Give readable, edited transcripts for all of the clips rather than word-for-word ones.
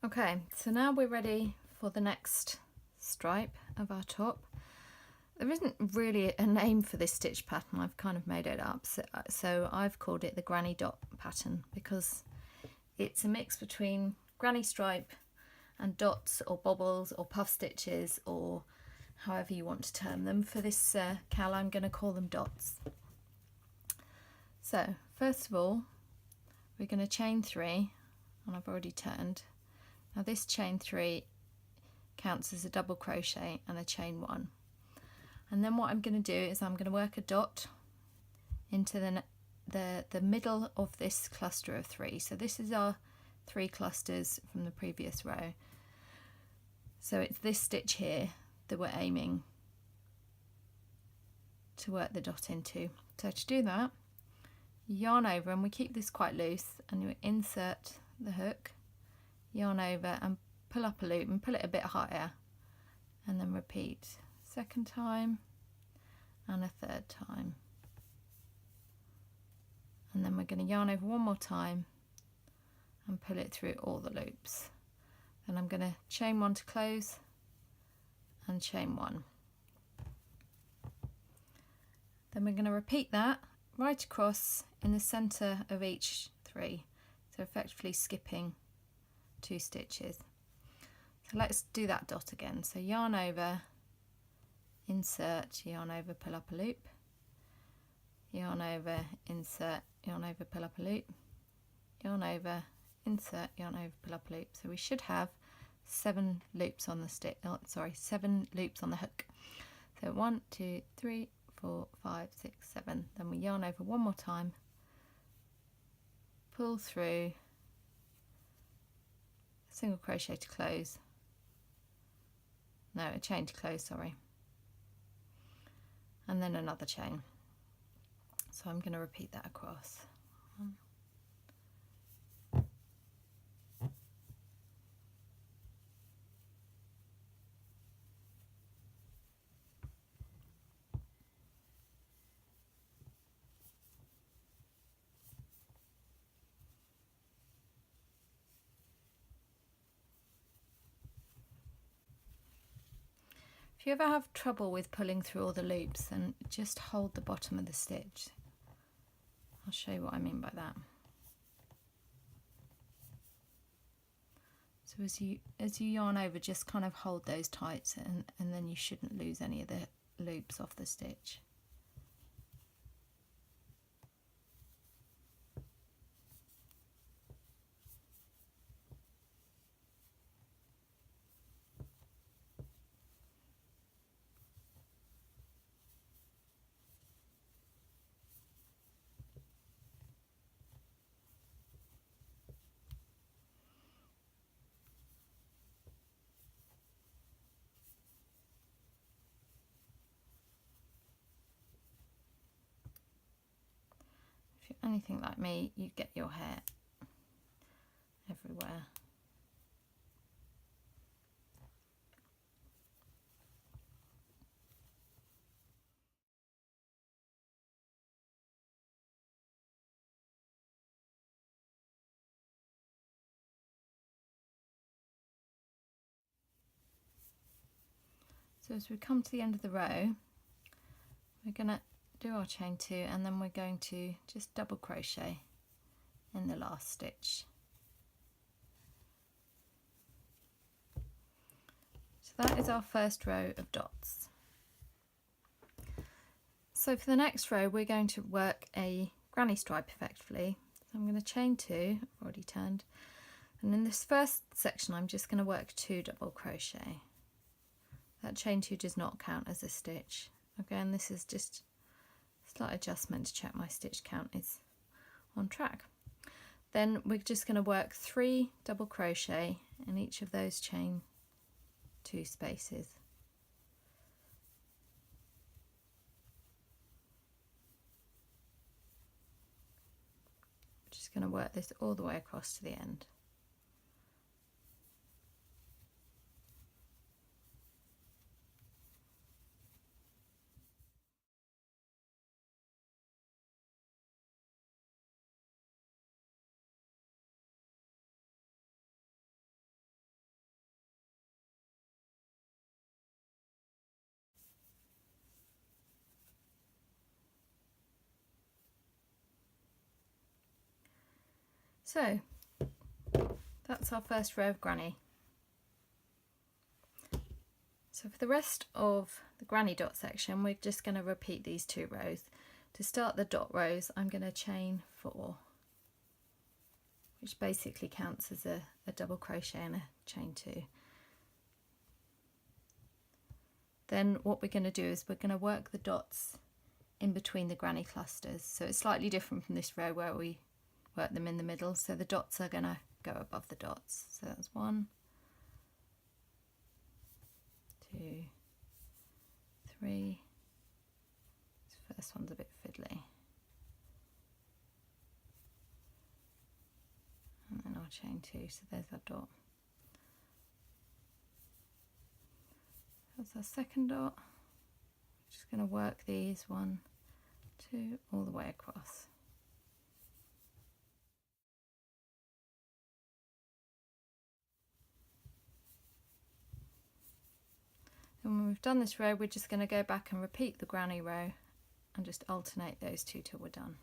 Okay, so now we're ready for the next stripe of our top. There isn't really a name for this stitch pattern, I've kind of made it up, so I've called it the granny dot pattern because it's a mix between granny stripe and dots or bobbles or puff stitches, or however you want to term them. For this cowl I'm going to call them dots. So first of all we're going to chain 3, and I've already turned. Now this chain 3 counts as a double crochet and a chain 1. And then what I'm going to do is I'm going to work a dot into the middle of this cluster of 3. So this is our 3 clusters from the previous row. So it's this stitch here that we're aiming to work the dot into. So to do that, you yarn over, and we keep this quite loose, and you insert the hook, yarn over and pull up a loop and pull it a bit higher, and then repeat second time and a third time, and then we're going to yarn over one more time and pull it through all the loops. Then I'm going to chain 1 to close and chain 1. Then we're going to repeat that right across in the center of each 3, so effectively skipping 2 stitches. So let's do that dot again. So yarn over, insert, yarn over, pull up a loop, yarn over, insert, yarn over, pull up a loop, yarn over, insert, yarn over, pull up a loop. So we should have 7 loops on the stick, 7 loops on the hook. So 1, 2, 3, 4, 5, 6, 7. Then we yarn over one more time, pull through, single crochet to close, no, a chain to close, sorry, and then another chain. So I'm going to repeat that across. If you ever have trouble with pulling through all the loops, then just hold the bottom of the stitch. I'll show you what I mean by that. So as you yarn over, just kind of hold those tight, and then you shouldn't lose any of the loops off the stitch. If you're anything like me, you get your hair everywhere. So as we come to the end of the row, we're going to do our chain 2, and then we're going to just double crochet in the last stitch. So that is our first row of dots. So for the next row we're going to work a granny stripe effectively. So I'm going to chain 2, I've already turned, and in this first section I'm just going to work 2 double crochet. That chain 2 does not count as a stitch. Again, this is just a slight adjustment to check my stitch count is on track. Then we're just going to work 3 double crochet in each of those chain 2 spaces. Just going to work this all the way across to the end. So that's our first row of granny. So for the rest of the granny dot section, we're just going to repeat these 2 rows. To start the dot rows, I'm going to chain 4, which basically counts as a double crochet and a chain 2. Then what we're going to do is we're going to work the dots in between the granny clusters. So it's slightly different from this row where we work them in the middle. So the dots are going to go above the dots. So that's 1, 2, 3. This first one's a bit fiddly. And then I'll chain 2, so there's our dot. That's our second dot. Just going to work these 1, 2 all the way across. And when we've done this row, we're just going to go back and repeat the granny row and just alternate those 2 till we're done.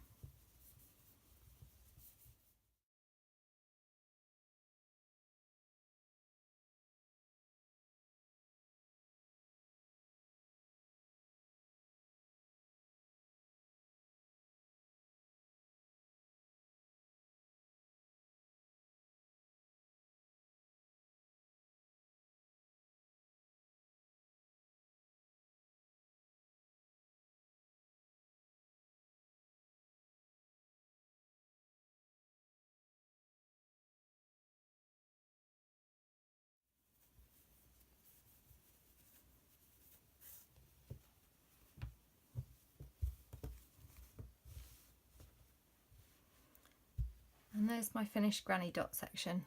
And there's my finished granny dot section.